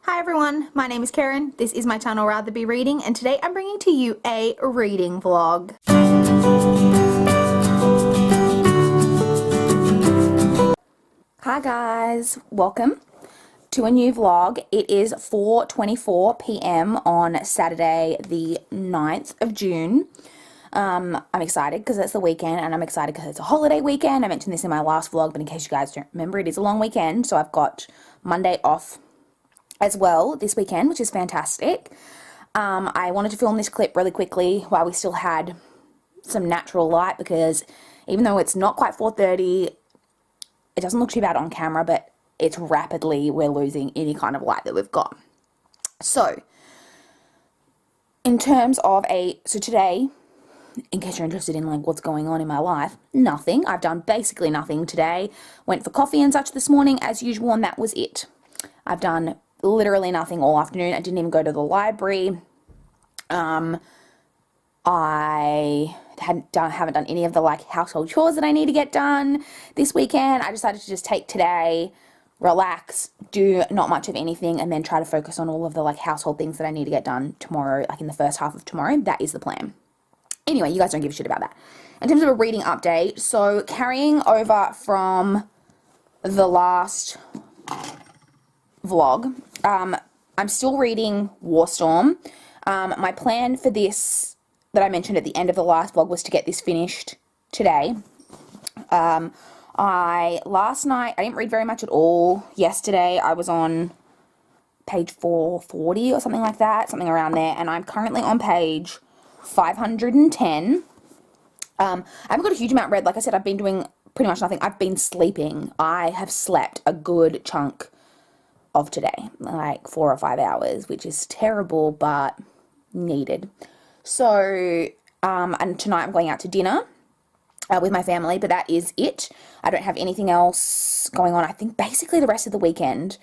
Hi everyone, my name is Karen, this is my channel RatherBeReading, and today I'm bringing to you a reading vlog. Hi guys, welcome to a new vlog. It is 4:24 p.m. on Saturday the 9th of June. I'm excited because it's the weekend, and I'm excited because it's a holiday weekend. I mentioned this in my last vlog, but in case you guys don't remember, it is a long weekend, so I've got Monday off as well this weekend, which is fantastic. I wanted to film this clip really quickly while we still had some natural light, because even though it's not quite 4:30, it doesn't look too bad on camera, but it's rapidly, we're losing any kind of light that we've got. So, in terms of so today, in case you're interested in like what's going on in my life, nothing. I've done basically nothing today. Went for coffee and such this morning as usual, and that was it. I've done literally nothing all afternoon. I didn't even go to the library. I haven't done any of the like household chores that I need to get done this weekend. I decided to just take today, relax, do not much of anything, and then try to focus on all of the like household things that I need to get done tomorrow, like in the first half of tomorrow. That is the plan. Anyway, you guys don't give a shit about that. In terms of a reading update, so carrying over from the last vlog, I'm still reading Warstorm. My plan for this that I mentioned at the end of the last vlog was to get this finished today. Last night, I didn't read very much at all. Yesterday, I was on page 440 or something like that, something around there, and I'm currently on page 510. I haven't got a huge amount read. Like I said, I've been doing pretty much nothing. I've been sleeping. I have slept a good chunk of today, like 4 or 5 hours, which is terrible but needed. So and tonight I'm going out to dinner with my family, but that is it. I don't have anything else going on. I think basically the rest of the weekend,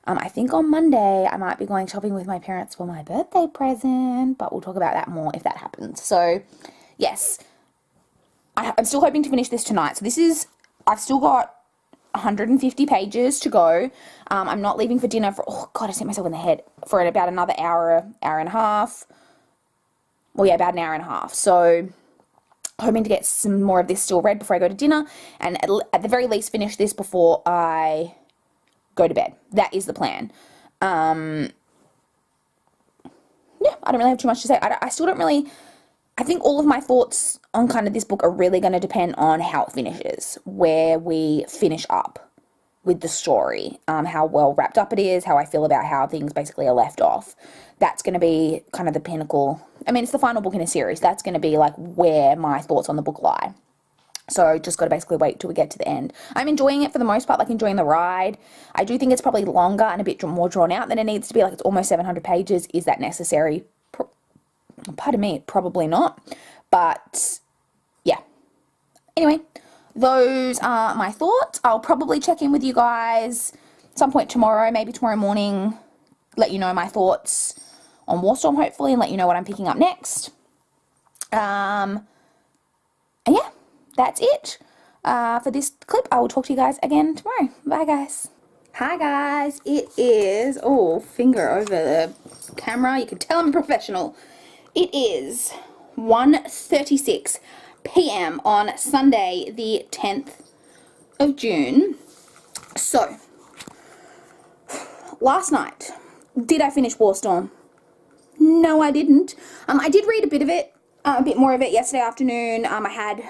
I think on Monday I might be going shopping with my parents for my birthday present, but we'll talk about that more if that happens. So yes, I'm still hoping to finish this tonight. So I've still got 150 pages to go. I'm not leaving for dinner for, oh god, I hit myself in the head, for about another hour and a half. Well, yeah, about an hour and a half. So, hoping to get some more of this still read before I go to dinner, and at the very least finish this before I go to bed. That is the plan. Yeah, I don't really have too much to say. I still don't really, I think all of my thoughts on kind of this book are really going to depend on how it finishes, where we finish up with the story, how well wrapped up it is, how I feel about how things basically are left off. That's going to be kind of the pinnacle. I mean, it's the final book in a series. That's going to be like where my thoughts on the book lie. So just got to basically wait till we get to the end. I'm enjoying it for the most part, like enjoying the ride. I do think it's probably longer and a bit more drawn out than it needs to be. Like it's almost 700 pages. Is that necessary? Pardon me, probably not. But yeah. Anyway, those are my thoughts. I'll probably check in with you guys some point tomorrow, maybe tomorrow morning, let you know my thoughts on Warstorm hopefully, and let you know what I'm picking up next. And yeah, that's it for this clip. I will talk to you guys again tomorrow. Bye guys. Hi guys, it is, oh, finger over the camera. You can tell I'm a professional. It is 1:36 p.m. on Sunday, the 10th of June. So, last night, did I finish Warstorm? No, I didn't. I did read a bit of it, a bit more of it yesterday afternoon. I had,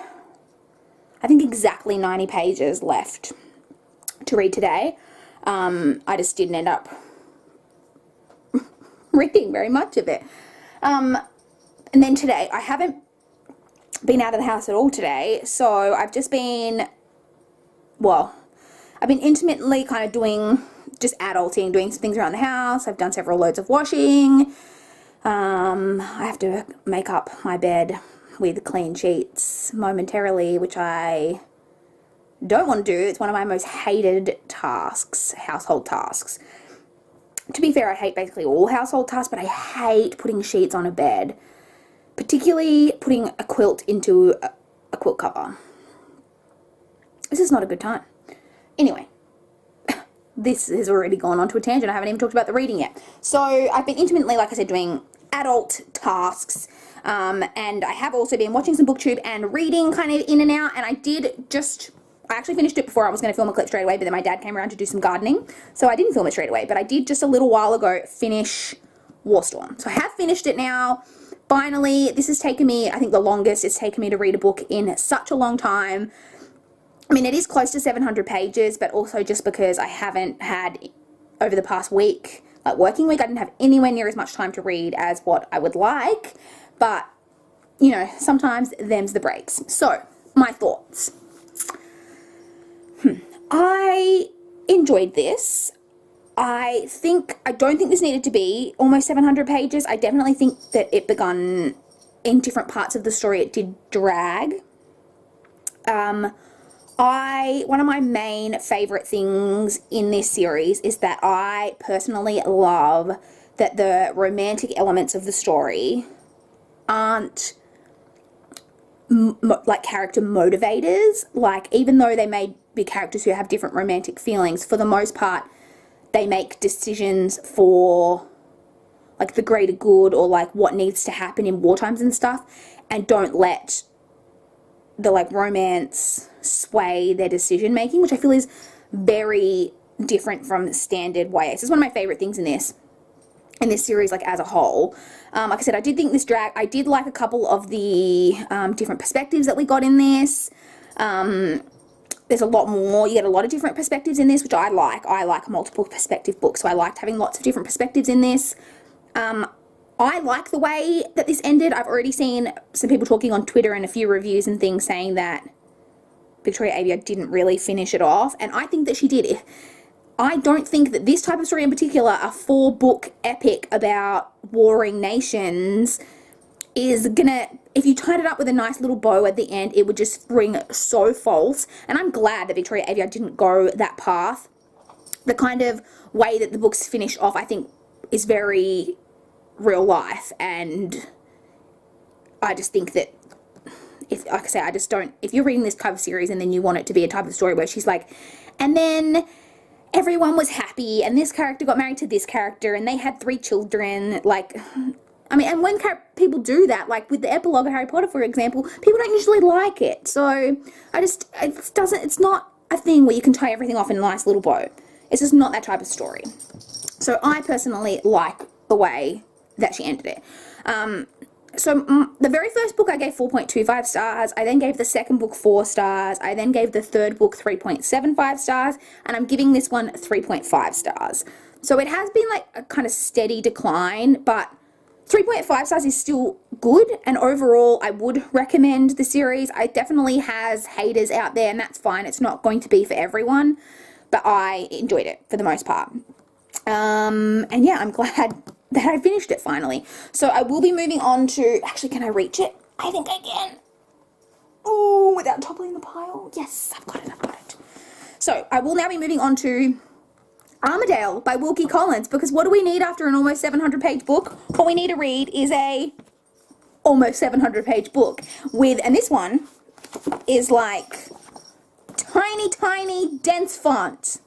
I think, exactly 90 pages left to read today. I just didn't end up reading very much of it. And then today, I haven't been out of the house at all today, so I've just been, well, I've been intermittently kind of doing just adulting, doing some things around the house. I've done several loads of washing. I have to make up my bed with clean sheets momentarily, which I don't want to do. It's one of my most hated tasks, household tasks. To be fair, I hate basically all household tasks, but I hate putting sheets on a bed. Particularly putting a quilt into a quilt cover. This is not a good time. Anyway, this has already gone on to a tangent. I haven't even talked about the reading yet. So I've been intermittently, like I said, doing adult tasks, and I have also been watching some booktube and reading kind of in and out, and I actually finished it before I was going to film a clip straight away, but then my dad came around to do some gardening, so I didn't film it straight away, but I did just a little while ago finish Warstorm. So I have finished it now. Finally, this has taken me, I think, the longest it's taken me to read a book in such a long time. I mean, it is close to 700 pages, but also just because I haven't had, over the past week, like working week, I didn't have anywhere near as much time to read as what I would like, but, you know, sometimes them's the breaks. So, my thoughts. I enjoyed this. I don't think this needed to be almost 700 pages. I definitely think that it begun in different parts of the story. It did drag. One of my main favorite things in this series is that I personally love that the romantic elements of the story aren't like character motivators. Like, even though they may be characters who have different romantic feelings, for the most part, they make decisions for like the greater good or like what needs to happen in war times and stuff, and don't let the like romance sway their decision making, which I feel is very different from standard YA. This is one of my favorite things in this series, like as a whole. Like I said, I did think this drag. I did like a couple of the different perspectives that we got in this. There's a lot more. You get a lot of different perspectives in this, which I like. I like multiple perspective books, so I liked having lots of different perspectives in this. I like the way that this ended. I've already seen some people talking on Twitter and a few reviews and things saying that Victoria Avia didn't really finish it off, and I think that she did. I don't think that this type of story in particular, a 4-book epic about warring nations, is gonna, if you tied it up with a nice little bow at the end, it would just ring so false. And I'm glad that Victoria Avia didn't go that path. The kind of way that the books finish off, I think, is very real life, and I just think that, if, like I say, I just don't, if you're reading this type of series and then you want it to be a type of story where she's like, and then everyone was happy and this character got married to this character and they had 3 children, like, I mean, and when people do that, like with the epilogue of Harry Potter, for example, people don't usually like it. So it's not a thing where you can tie everything off in a nice little bow. It's just not that type of story. So I personally like the way that she ended it. The very first book I gave 4.25 stars. I then gave the second book 4 stars. I then gave the third book 3.75 stars. And I'm giving this one 3.5 stars. So it has been like a kind of steady decline, but 3.5 stars is still good, and overall I would recommend the series. It definitely has haters out there, and that's fine. It's not going to be for everyone, but I enjoyed it for the most part. And yeah, I'm glad that I finished it finally. So I will be moving on to, actually, can I reach it? I think I can. Oh, without toppling the pile. Yes, I've got it. So I will now be moving on to Armadale by Wilkie Collins, because what do we need after an almost 700-page book? What we need to read is a almost 700-page book with, and this one is like tiny, dense font.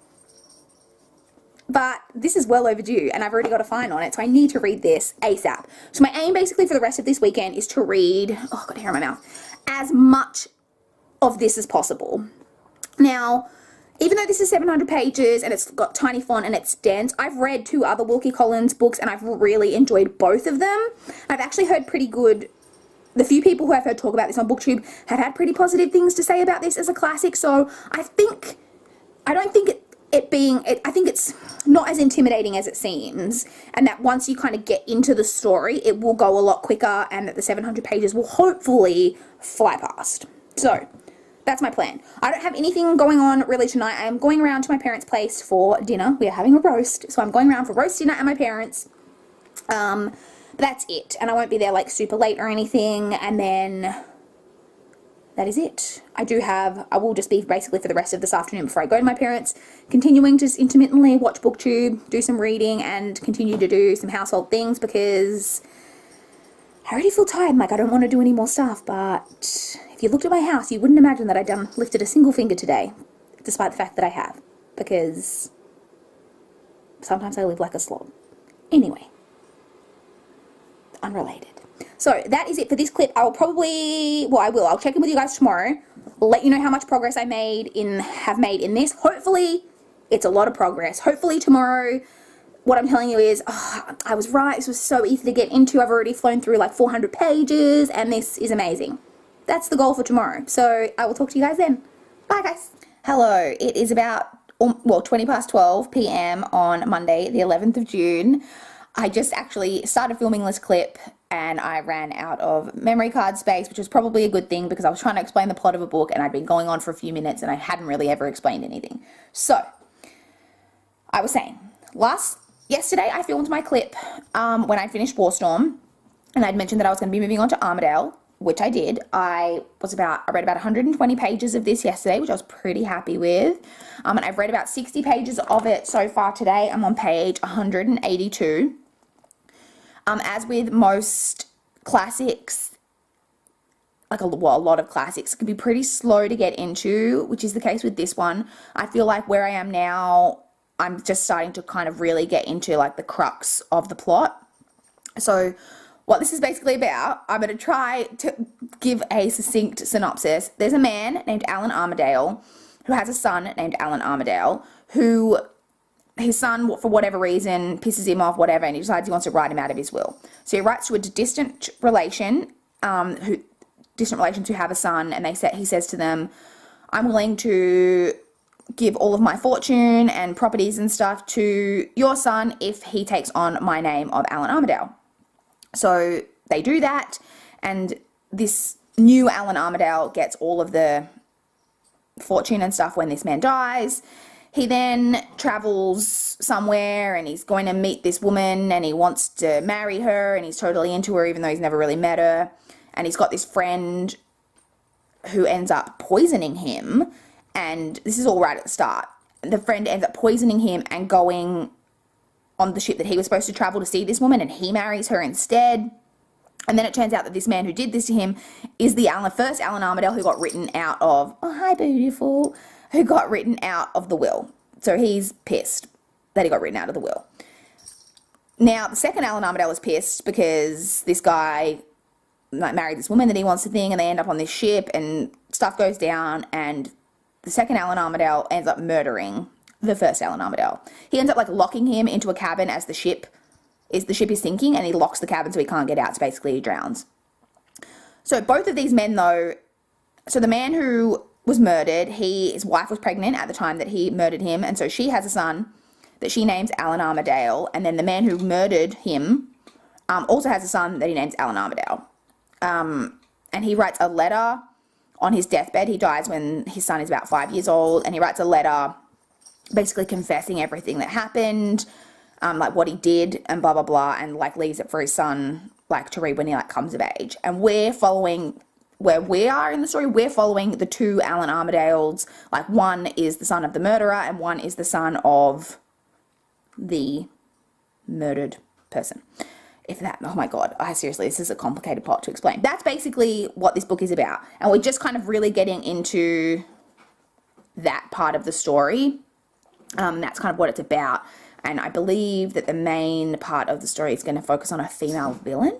But this is well overdue, and I've already got a fine on it, so I need to read this ASAP. So my aim basically for the rest of this weekend is to read, oh, I've got hair in my mouth, as much of this as possible. Now, even though this is 700 pages and it's got tiny font and it's dense, I've read 2 other Wilkie Collins books and I've really enjoyed both of them. I've actually heard pretty good, the few people who I've heard talk about this on BookTube have had pretty positive things to say about this as a classic, so I think it's not as intimidating as it seems, and that once you kind of get into the story, it will go a lot quicker, and that the 700 pages will hopefully fly past. So that's my plan. I don't have anything going on really tonight. I am going around to my parents' place for dinner. We are having a roast, so I'm going around for roast dinner at my parents'. But that's it, and I won't be there like super late or anything, and then that is it. I will just be basically for the rest of this afternoon before I go to my parents, continuing to just intermittently watch BookTube, do some reading, and continue to do some household things, because I already feel tired and like I don't want to do any more stuff. But if you looked at my house, you wouldn't imagine that I'd lifted a single finger today, despite the fact that I have, because Sometimes I live like a slob. Anyway, unrelated. So that is it for this clip. I'll check in with you guys tomorrow, let you know how much progress have made in this. Hopefully it's a lot of progress. Hopefully tomorrow, what I'm telling you is, I was right, this was so easy to get into. I've already flown through like 400 pages and this is amazing. That's the goal for tomorrow. So I will talk to you guys then. Bye guys. Hello, it is about 20 past 12 p.m. on Monday, the 11th of June. I just actually started filming this clip and I ran out of memory card space, which was probably a good thing because I was trying to explain the plot of a book and I'd been going on for a few minutes and I hadn't really ever explained anything. So, I was saying, yesterday I filmed my clip when I finished Warstorm and I'd mentioned that I was going to be moving on to Armidale, which I did. I read about 120 pages of this yesterday, which I was pretty happy with. And I've read about 60 pages of it so far today. I'm on page 182. As with most classics, a lot of classics can be pretty slow to get into, which is the case with this one. I feel like where I am now, I'm just starting to kind of really get into like the crux of the plot. So what this is basically about, I'm going to try to give a succinct synopsis. There's a man named Alan Armadale who has a son named Alan Armadale who his son, for whatever reason, pisses him off, whatever, and he decides he wants to write him out of his will. So he writes to a distant relation to have a son, and he says to them, I'm willing to give all of my fortune and properties and stuff to your son if he takes on my name of Alan Armadale. So they do that, and this new Alan Armadale gets all of the fortune and stuff when this man dies. He then travels somewhere and he's going to meet this woman and he wants to marry her and he's totally into her even though he's never really met her. And he's got this friend who ends up poisoning him, and this is all right at the start. The friend ends up poisoning him and going on the ship that he was supposed to travel to see this woman, and he marries her instead. And then it turns out that this man who did this to him is the first Alan Armadale who got written out of, who got written out of the will. So he's pissed that he got written out of the will. Now, the second Alan Armadale is pissed because this guy married this woman that he wants to thing, and they end up on this ship and stuff goes down, and the second Alan Armadale ends up murdering the first Alan Armadale. He ends up locking him into a cabin as the ship is sinking, and he locks the cabin so he can't get out, so basically he drowns. So both of these men though, so the man who was murdered, his wife was pregnant at the time that he murdered him, and so she has a son that she names Alan Armadale, and then the man who murdered him also has a son that he names Alan Armadale. And he writes a letter on his deathbed. He dies when his son is about 5 years old, and he writes a letter basically confessing everything that happened, what he did and blah, blah, blah, and leaves it for his son, to read when he comes of age. And we're following, where we are in the story, we're following the two Alan Armadales. One is the son of the murderer and one is the son of the murdered person. Oh my God, seriously, this is a complicated plot to explain. That's basically what this book is about. And we're just kind of really getting into that part of the story. That's kind of what it's about. And I believe that the main part of the story is going to focus on a female villain,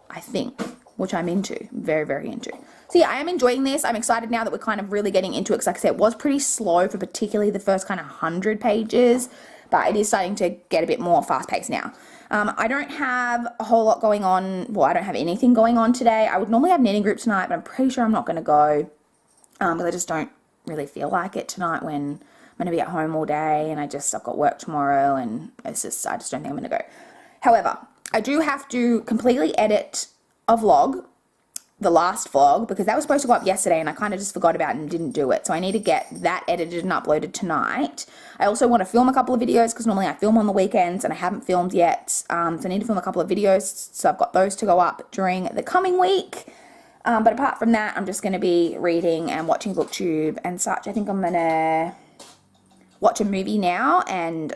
I think, which I'm into, very, very into. So yeah, I am enjoying this. I'm excited now that we're kind of really getting into it, because like I said, it was pretty slow for particularly the first kind of 100 pages, but it is starting to get a bit more fast-paced now. I don't have a whole lot going on. Well, I don't have anything going on today. I would normally have knitting group tonight, but I'm pretty sure I'm not going to go, because I just don't really feel like it tonight when I'm going to be at home all day, and I've got work tomorrow, and I just don't think I'm going to go. However, I do have to completely edit a vlog, the last vlog, because that was supposed to go up yesterday and I kind of just forgot about it and didn't do it. So I need to get that edited and uploaded tonight. I also want to film a couple of videos, because normally I film on the weekends and I haven't filmed yet. So I need to film a couple of videos, so I've got those to go up during the coming week. But apart from that, I'm just going to be reading and watching BookTube and such. I think I'm going to watch a movie now, and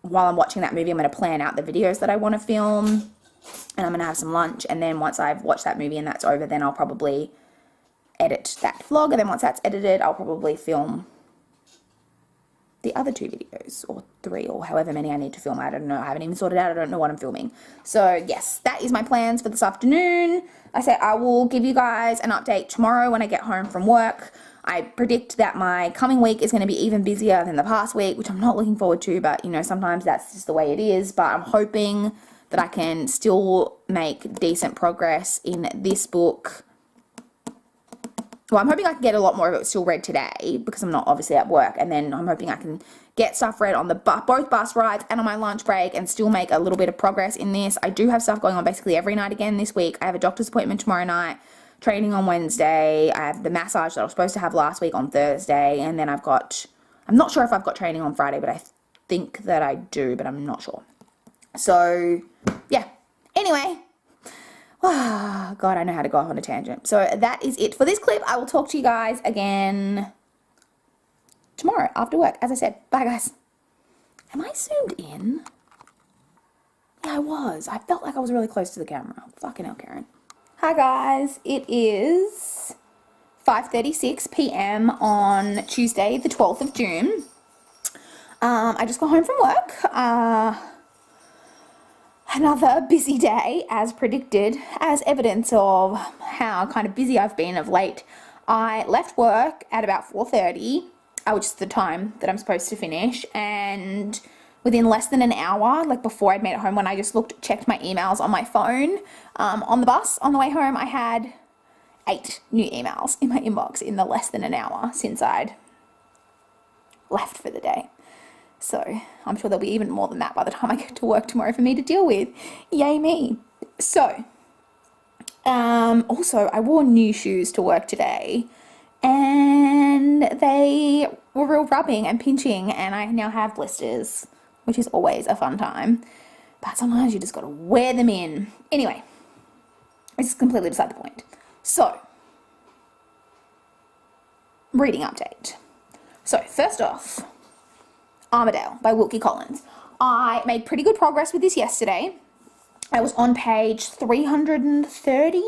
while I'm watching that movie, I'm going to plan out the videos that I want to film. And I'm going to have some lunch, and then once I've watched that movie and that's over, then I'll probably edit that vlog, and then once that's edited, I'll probably film the other 2 videos, or 3, or however many I need to film. I don't know. I haven't even sorted out. I don't know what I'm filming. So yes, that is my plans for this afternoon. I say I will give you guys an update tomorrow when I get home from work. I predict that my coming week is going to be even busier than the past week, which I'm not looking forward to, but you know, sometimes that's just the way it is. But I'm hoping that I can still make decent progress in this book. Well, I'm hoping I can get a lot more of it still read today because I'm not obviously at work, and then I'm hoping I can get stuff read on the both bus rides and on my lunch break and still make a little bit of progress in this. I do have stuff going on basically every night again this week. I have a doctor's appointment tomorrow night, training on Wednesday. I have the massage that I was supposed to have last week on Thursday, and then I'm not sure if I've got training on Friday, but I think that I do, but I'm not sure. So, yeah. Anyway. Oh, God, I know how to go off on a tangent. So that is it for this clip. I will talk to you guys again tomorrow after work. As I said, bye, guys. Am I zoomed in? Yeah, I was. I felt like I was really close to the camera. Fucking hell, Karen. Hi, guys. It is 5:36 p.m. on Tuesday, the 12th of June. I just got home from work. Another busy day, as predicted, as evidence of how kind of busy I've been of late. I left work at about 4:30, which is the time that I'm supposed to finish, and within less than an hour, like before I'd made it home, when I just checked my emails on my phone, on the bus on the way home, I had 8 new emails in my inbox in the less than an hour since I'd left for the day. So I'm sure there'll be even more than that by the time I get to work tomorrow for me to deal with. Yay me. So, also I wore new shoes to work today and they were real rubbing and pinching, and I now have blisters, which is always a fun time. But sometimes you just got to wear them in. Anyway, it's completely beside the point. So, reading update. So, first off, Armadale by Wilkie Collins. I made pretty good progress with this yesterday. I was on page 330,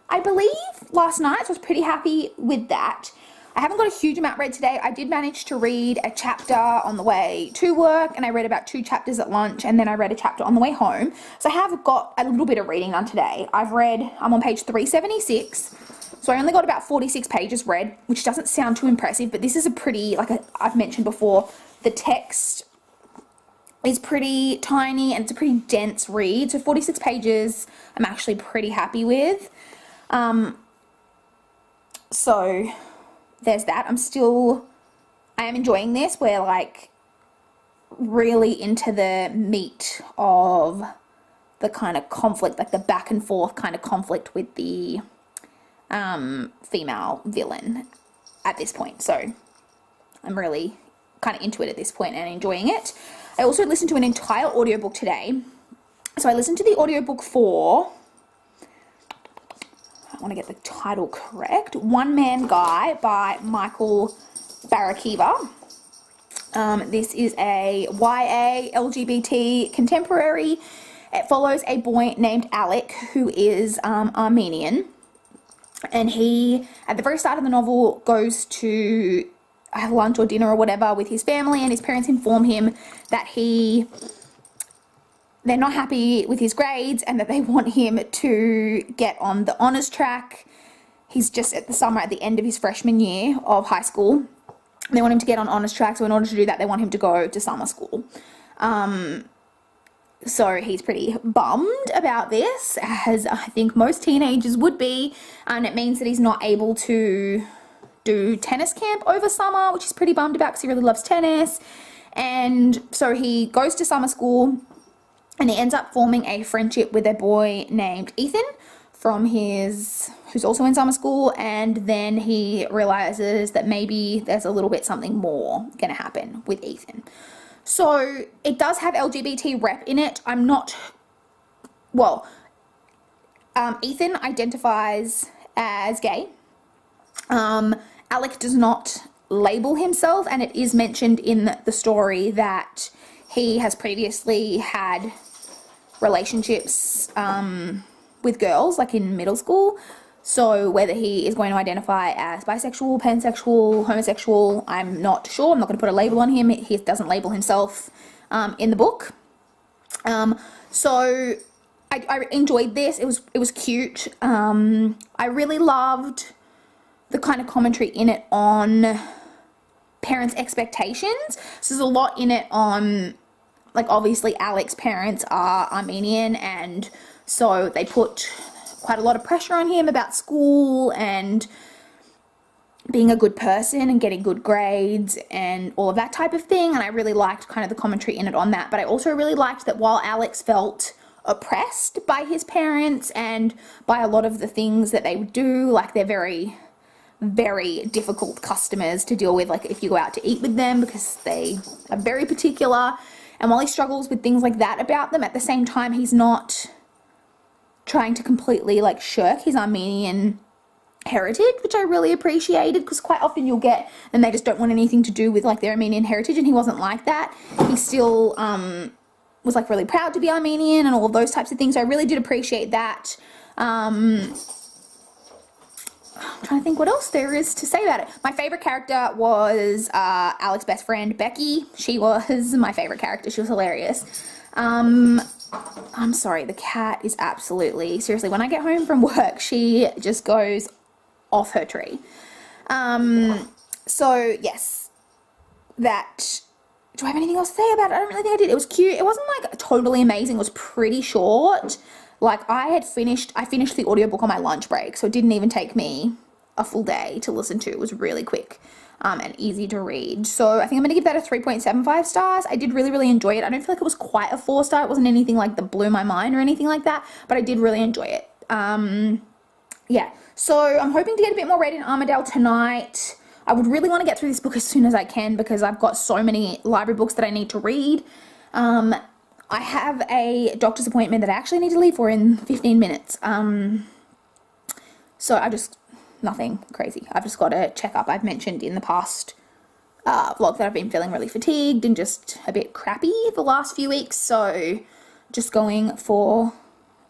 I believe, last night, so I was pretty happy with that. I haven't got a huge amount read today. I did manage to read a chapter on the way to work, and I read about 2 chapters at lunch, and then I read a chapter on the way home. So I have got a little bit of reading done today. I'm on page 376. So I only got about 46 pages read, which doesn't sound too impressive, but this is a pretty, I've mentioned before, the text is pretty tiny and it's a pretty dense read. So 46 pages I'm actually pretty happy with. So there's that. I am enjoying this. We're like really into the meat of the kind of conflict, like the back and forth kind of conflict with the female villain at this point. So I'm really kind of into it at this point and enjoying it. I also listened to an entire audiobook today. So I listened to the audiobook for, I want to get the title correct, One Man Guy by Michael Barakiva. This is a YA LGBT contemporary. It follows a boy named Alec who is Armenian, and he, at the very start of the novel, goes to have lunch or dinner or whatever with his family, and his parents inform him that they're not happy with his grades and that they want him to get on the honours track. He's just at the end of his freshman year of high school. They want him to get on honours track, so in order to do that, they want him to go to summer school. So he's pretty bummed about this, as I think most teenagers would be, and it means that he's not able to do tennis camp over summer, which he's pretty bummed about because he really loves tennis. And so he goes to summer school and he ends up forming a friendship with a boy named Ethan who's also in summer school, and then he realizes that maybe there's a little bit something more gonna happen with Ethan. So it does have LGBT rep in it. Ethan identifies as gay. Alec does not label himself, and it is mentioned in the story that he has previously had relationships with girls, like in middle school. So whether he is going to identify as bisexual, pansexual, homosexual, I'm not sure. I'm not going to put a label on him. He doesn't label himself in the book. So I enjoyed this. It was cute. I really loved the kind of commentary in it on parents' expectations. So there's a lot in it on, like, obviously Alex's parents are Armenian, and so they put quite a lot of pressure on him about school and being a good person and getting good grades and all of that type of thing. And I really liked kind of the commentary in it on that. But I also really liked that while Alex felt oppressed by his parents and by a lot of the things that they would do, like they're very, very difficult customers to deal with, like if you go out to eat with them, because they are very particular. And while he struggles with things like that about them, at the same time he's not trying to completely like shirk his Armenian heritage, which I really appreciated, because quite often you'll get, and they just don't want anything to do with like their Armenian heritage, and he wasn't like that. He still was like really proud to be Armenian and all of those types of things. So I really did appreciate that. I'm trying to think what else there is to say about it. My favorite character was Alex's best friend, Becky. She was my favorite character. She was hilarious. I'm sorry, the cat is absolutely, seriously, when I get home from work, she just goes off her tree. So yes, that, do I have anything else to say about it? I don't really think I did. It was cute. It wasn't like totally amazing. It was pretty short. Like I finished the audiobook on my lunch break, so it didn't even take me a full day to listen to. It was really quick. And easy to read. So I think I'm going to give that a 3.75 stars. I did really, really enjoy it. I don't feel like it was quite a 4-star. It wasn't anything like that blew my mind or anything like that, but I did really enjoy it. Yeah, so I'm hoping to get a bit more read in Armadale tonight. I would really want to get through this book as soon as I can, because I've got so many library books that I need to read. I have a doctor's appointment that I actually need to leave for in 15 minutes. So nothing crazy. I've just got a checkup. I've mentioned in the past vlog that I've been feeling really fatigued and just a bit crappy the last few weeks. So just going for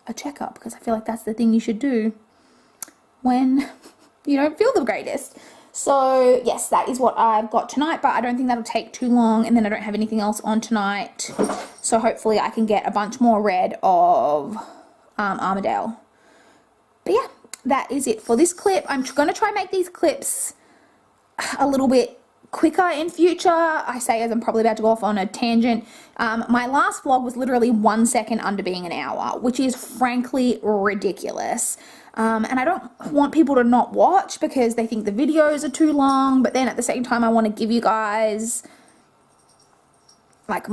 a checkup, because I feel like that's the thing you should do when you don't feel the greatest. So yes, that is what I've got tonight, but I don't think that'll take too long, and then I don't have anything else on tonight. So hopefully I can get a bunch more read of Armadale. But yeah, that is it for this clip. I'm going to try and make these clips a little bit quicker in future. I say as I'm probably about to go off on a tangent. My last vlog was literally 1 second under being an hour, which is frankly ridiculous. And I don't want people to not watch because they think the videos are too long, but then at the same time I want to give you guys like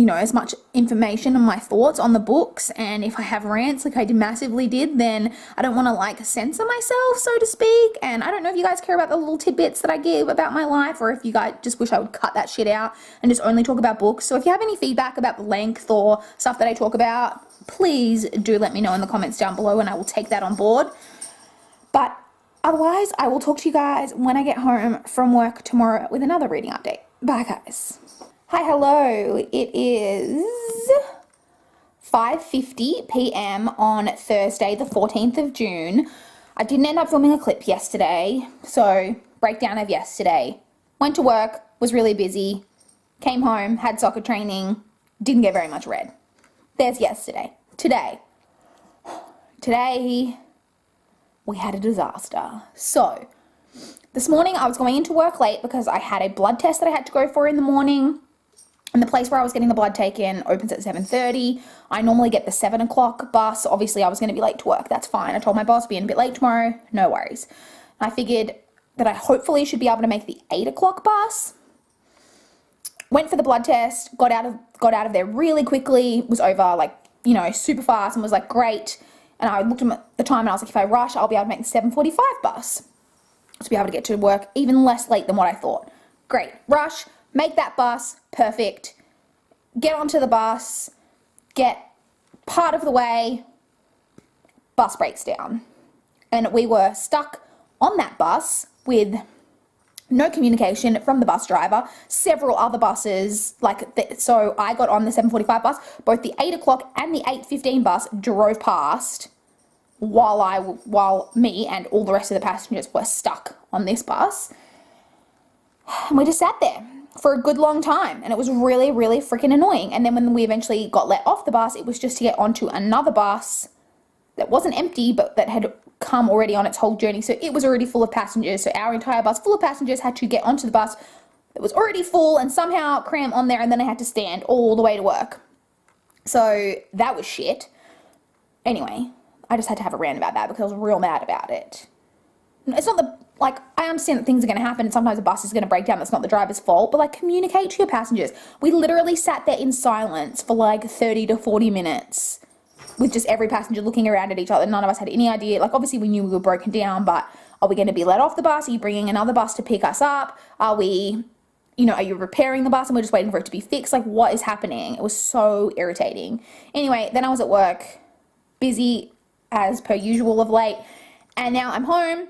as much information and my thoughts on the books. And if I have rants like I massively did, then I don't want to like censor myself, so to speak. And I don't know if you guys care about the little tidbits that I give about my life, or if you guys just wish I would cut that shit out and just only talk about books. So if you have any feedback about the length or stuff that I talk about, please do let me know in the comments down below, and I will take that on board. But otherwise, I will talk to you guys when I get home from work tomorrow with another reading update. Bye guys. Hi, hello. It is 5:50 p.m. on Thursday, the 14th of June. I didn't end up filming a clip yesterday, so breakdown of yesterday. Went to work, was really busy, came home, had soccer training, didn't get very much read. There's yesterday. Today, we had a disaster. So, this morning I was going into work late because I had a blood test that I had to go for in the morning. And the place where I was getting the blood taken opens at 7:30. I normally get the 7 o'clock bus. Obviously, I was going to be late to work. That's fine. I told my boss, being a bit late tomorrow, no worries. I figured that I hopefully should be able to make the 8 o'clock bus. Went for the blood test, got out of there really quickly, was over like, super fast, and was like, great. And I looked at the time and I was like, if I rush, I'll be able to make the 7:45 bus to be able to get to work even less late than what I thought. Great. Rush. Make that bus, perfect, get onto the bus, get part of the way, bus breaks down. And we were stuck on that bus with no communication from the bus driver, several other buses, so I got on the 7:45 bus, both the 8 o'clock and the 8:15 bus drove past while me and all the rest of the passengers were stuck on this bus. And we just sat there for a good long time, and it was really, really freaking annoying. And then when we eventually got let off the bus, it was just to get onto another bus that wasn't empty, but that had come already on its whole journey. So it was already full of passengers. So our entire bus full of passengers had to get onto the bus that was already full and somehow cram on there, and then I had to stand all the way to work. So that was shit. Anyway, I just had to have a rant about that because I was real mad about it. It's not I understand that things are going to happen and sometimes a bus is going to break down. That's not the driver's fault, but communicate to your passengers. We literally sat there in silence for 30 to 40 minutes with just every passenger looking around at each other. None of us had any idea. Obviously we knew we were broken down, but are we going to be let off the bus? Are you bringing another bus to pick us up? Are we, are you repairing the bus and we're just waiting for it to be fixed? What is happening? It was so irritating. Anyway, then I was at work, busy as per usual of late, and now I'm home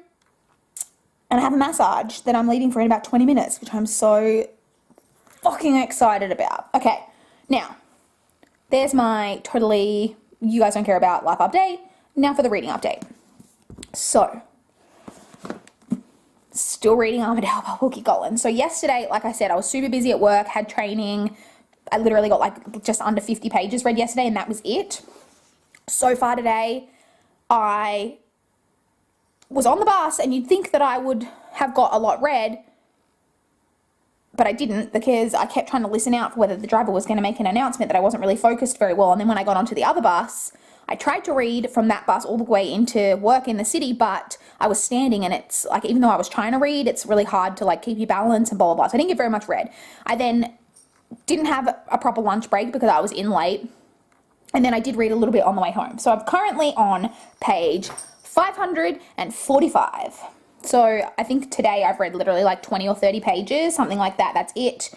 and I have a massage that I'm leaving for in about 20 minutes, which I'm so fucking excited about. Okay, now, there's my totally, you guys don't care about life update. Now for the reading update. So, still reading Armadale by Wilkie Collins. So yesterday, like I said, I was super busy at work, had training. I literally got just under 50 pages read yesterday, and that was it. So far today, I was on the bus, and you'd think that I would have got a lot read, but I didn't, because I kept trying to listen out for whether the driver was going to make an announcement that I wasn't really focused very well. And then when I got onto the other bus, I tried to read from that bus all the way into work in the city, but I was standing, and it's even though I was trying to read, it's really hard to keep your balance and blah, blah, blah. So I didn't get very much read. I then didn't have a proper lunch break because I was in late. And then I did read a little bit on the way home. So I'm currently on page 545. So I think today I've read literally 20 or 30 pages, something like that. That's it.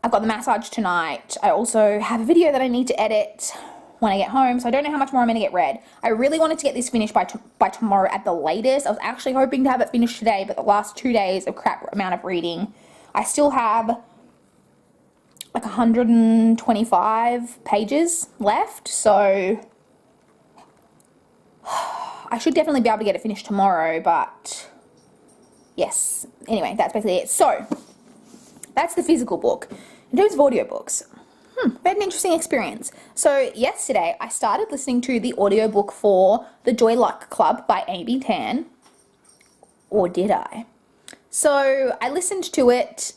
I've got the massage tonight. I also have a video that I need to edit when I get home, so I don't know how much more I'm going to get read. I really wanted to get this finished by tomorrow at the latest. I was actually hoping to have it finished today, but the last 2 days of crap amount of reading. I still have 125 pages left, so I should definitely be able to get it finished tomorrow, but yes. Anyway, that's basically it. So, that's the physical book. In terms of audiobooks, I had an interesting experience. So, yesterday, I started listening to the audiobook for The Joy Luck Club by Amy Tan. Or did I? So, I listened to it.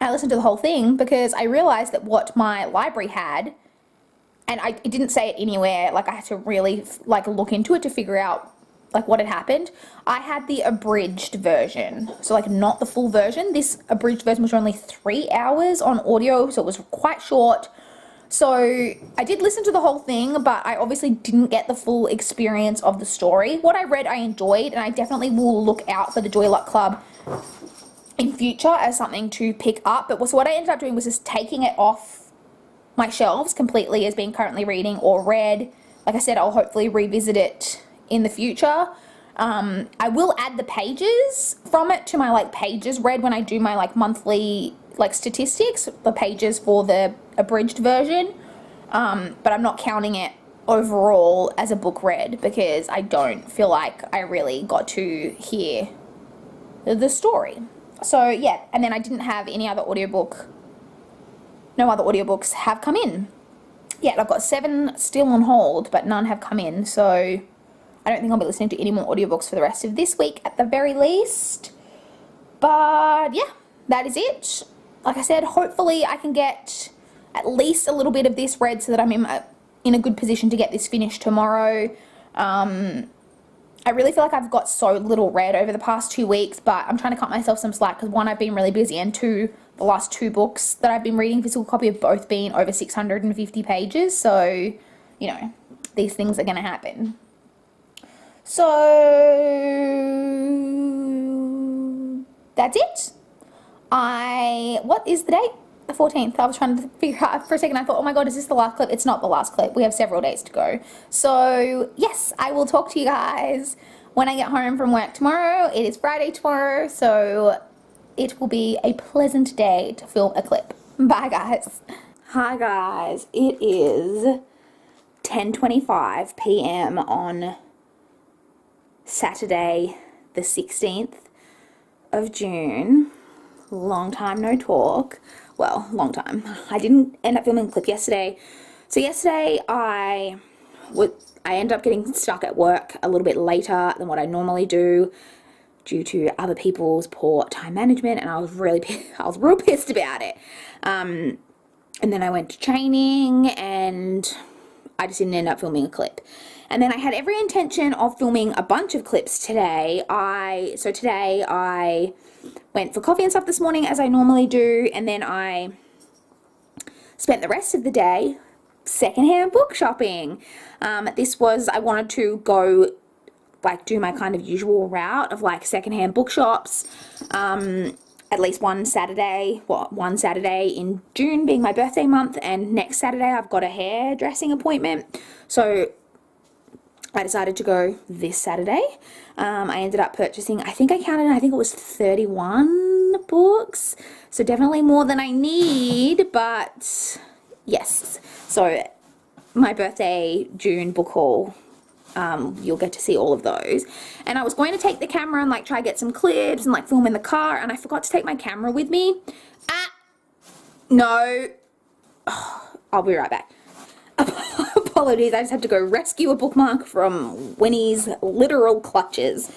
I listened to the whole thing because I realized that what my library had, and it didn't say it anywhere, I had to really look into it to figure out what had happened. I had the abridged version, so not the full version. This abridged version was only 3 hours on audio, so it was quite short. So I did listen to the whole thing, but I obviously didn't get the full experience of the story. What I read I enjoyed, and I definitely will look out for the Joy Luck Club in future as something to pick up. But what I ended up doing was just taking it off my shelves completely as being currently reading or read. Like I said, I'll hopefully revisit it in the future. I will add the pages from it to my pages read when I do my monthly statistics, the pages for the abridged version. But I'm not counting it overall as a book read because I don't feel like I really got to hear the story. So yeah, and then I didn't have any other audiobook. No other audiobooks have come in yet. I've got 7 still on hold, but none have come in. So I don't think I'll be listening to any more audiobooks for the rest of this week at the very least. But yeah, that is it. Like I said, hopefully I can get at least a little bit of this read so that I'm in a good position to get this finished tomorrow. I really feel like I've got so little read over the past 2 weeks, but I'm trying to cut myself some slack because 1, I've been really busy, and 2, the last 2 books that I've been reading physical copy have both been over 650 pages. So, these things are going to happen. So, that's it. What is the date? The 14th. I was trying to figure out for a second. I thought, oh my god, is this the last clip? It's not the last clip. We have several days to go. So, yes, I will talk to you guys when I get home from work tomorrow. It is Friday tomorrow, so it will be a pleasant day to film a clip. Bye, guys. Hi, guys. It is 10:25 p.m. on Saturday the 16th of June. Long time no talk. Well, long time. I didn't end up filming a clip yesterday. So yesterday I ended up getting stuck at work a little bit later than what I normally do due to other people's poor time management, and I was real pissed about it. And then I went to training and I just didn't end up filming a clip. And then I had every intention of filming a bunch of clips today. So today I went for coffee and stuff this morning as I normally do, and then I spent the rest of the day secondhand book shopping. I wanted to go like do my kind of usual route of like secondhand bookshops at least one Saturday in June being my birthday month, and next Saturday I've got a hairdressing appointment, so I decided to go this Saturday. I ended up purchasing, I think it was 31 books, so definitely more than I need, but yes. So my birthday June book haul, you'll get to see all of those. And I was going to take the camera and like try get some clips and like film in the car, and I forgot to take my camera with me. No. I'll be right back. Apologies, I just had to go rescue a bookmark from Winnie's literal clutches.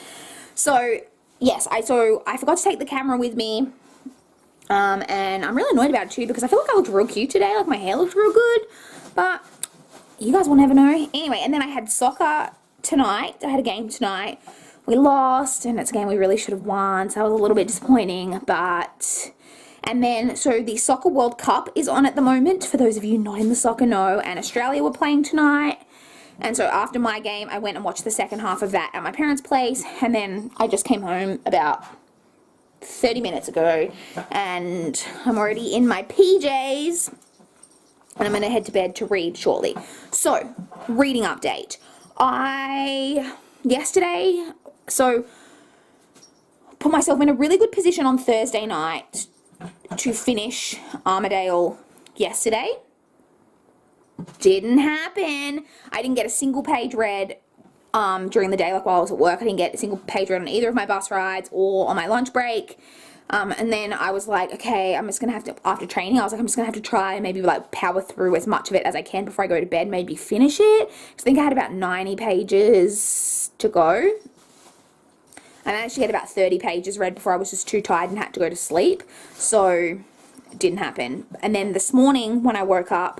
So yes, I forgot to take the camera with me, and I'm really annoyed about it too because I feel like I looked real cute today, like my hair looked real good, but you guys will never know. Anyway, and then I had soccer tonight. I had a game tonight. We lost, and it's a game we really should have won, so that was a little bit disappointing, but... And then, so the Soccer World Cup is on at the moment, for those of you not in the soccer know, and Australia were playing tonight. And so after my game, I went and watched the second half of that at my parents' place, and then I just came home about 30 minutes ago, and I'm already in my PJs, and I'm going to head to bed to read shortly. So, reading update. Yesterday, put myself in a really good position on Thursday night to finish Armadale yesterday. Didn't happen. I didn't get a single page read during the day, like while I was at work. I didn't get a single page read on either of my bus rides or on my lunch break. And then I was like, okay, I'm just going to have to, after training, I was like, I'm just going to have to try and maybe like power through as much of it as I can before I go to bed, maybe finish it. I think I had about 90 pages to go. I managed to get about 30 pages read before I was just too tired and had to go to sleep. So, it didn't happen. And then this morning when I woke up,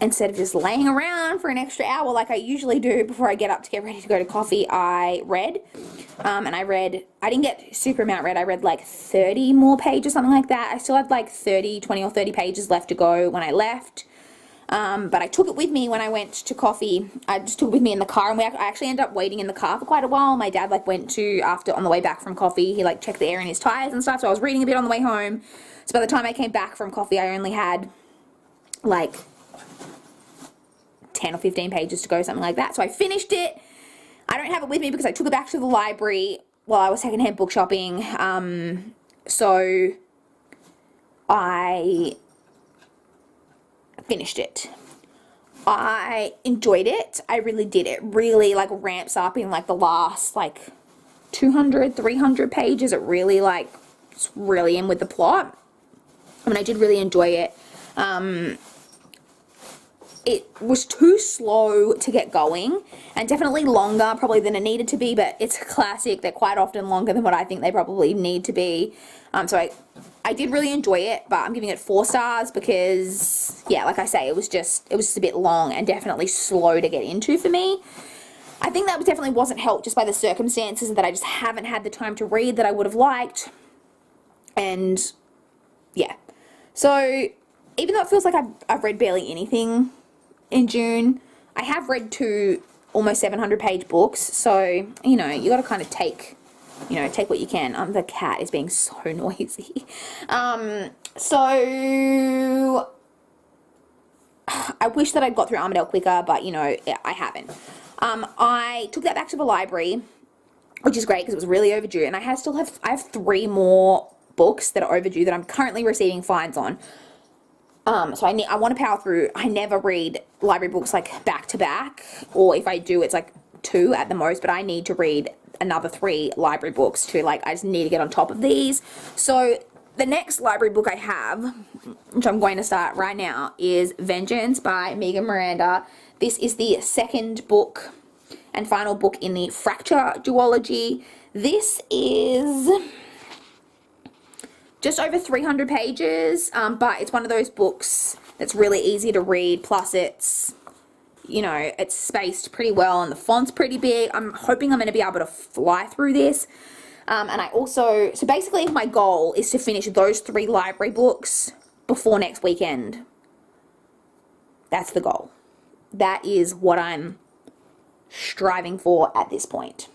instead of just laying around for an extra hour like I usually do before I get up to get ready to go to coffee, I read. And I didn't get super amount read. I read like 30 more pages, something like that. I still had like 20 or 30 pages left to go when I left. But I took it with me when I went to coffee. I just took it with me in the car, and I actually ended up waiting in the car for quite a while. My dad like went to, on the way back from coffee, he like checked the air in his tires and stuff, so I was reading a bit on the way home. So by the time I came back from coffee, I only had like 10 or 15 pages to go, something like that. So I finished it. I don't have it with me because I took it back to the library while I was secondhand book shopping. So I finished it. I enjoyed it. I really did. It really like ramps up in like the last like 200, 300 pages. It really like, it's really in with the plot. I mean, I did really enjoy it. It was too slow to get going, and definitely longer probably than it needed to be, but it's a classic. They're quite often longer than what I think they probably need to be. So I did really enjoy it, but I'm giving it 4 stars because, yeah, like I say, it was just a bit long and definitely slow to get into for me. I think that definitely wasn't helped just by the circumstances that I just haven't had the time to read that I would have liked. And, yeah. So, even though it feels like I've read barely anything in June, I have read 2 almost 700-page books, so, you know, you got to kind of take what you can. The cat is being so noisy. So, I wish that I'd got through Armadale quicker, but, you know, I haven't. I took that back to the library, which is great because it was really overdue, and I have 3 more books that are overdue that I'm currently receiving fines on. So I want to power through. I never read library books like back to back, or if I do, it's like 2 at the most, but I need to read another 3 library books to, like, I just need to get on top of these. So the next library book I have, which I'm going to start right now, is Vengeance by Megan Miranda. This is the second book and final book in the Fracture duology. This is just over 300 pages, but it's one of those books that's really easy to read, plus it's, you know, it's spaced pretty well and the font's pretty big. I'm hoping I'm going to be able to fly through this. And I also, so basically my goal is to finish those 3 library books before next weekend. That's the goal. That is what I'm striving for at this point.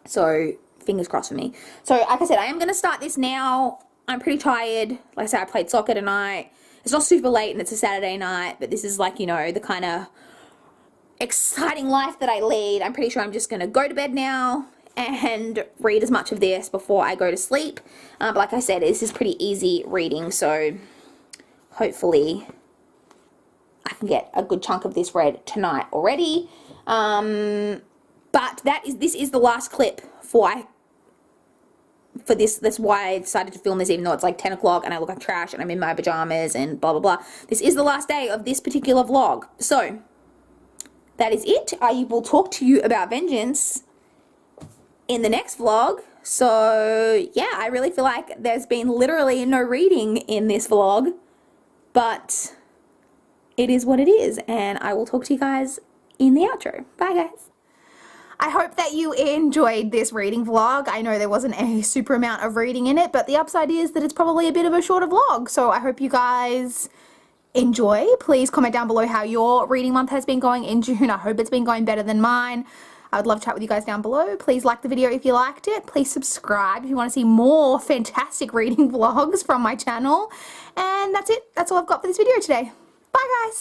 So fingers crossed for me. So like I said, I am going to start this now. I'm pretty tired. Like I said, I played soccer tonight. It's not super late and it's a Saturday night, but this is, like, you know, the kind of exciting life that I lead. I'm pretty sure I'm just going to go to bed now and read as much of this before I go to sleep. But like I said, this is pretty easy reading, so hopefully I can get a good chunk of this read tonight already. But this is the last clip for this. That's why I decided to film this, even though it's like 10 o'clock and I look like trash and I'm in my pajamas and blah blah blah. This is the last day of this particular vlog. So that is it. I will talk to you about Vengeance in the next vlog. So yeah, I really feel like there's been literally no reading in this vlog, but it is what it is, and I will talk to you guys in the outro. Bye guys. I hope that you enjoyed this reading vlog. I know there wasn't a super amount of reading in it, but the upside is that it's probably a bit of a shorter vlog. So I hope you guys enjoy. Please comment down below how your reading month has been going in June. I hope it's been going better than mine. I would love to chat with you guys down below. Please like the video if you liked it. Please subscribe if you want to see more fantastic reading vlogs from my channel. And that's it. That's all I've got for this video today. Bye guys.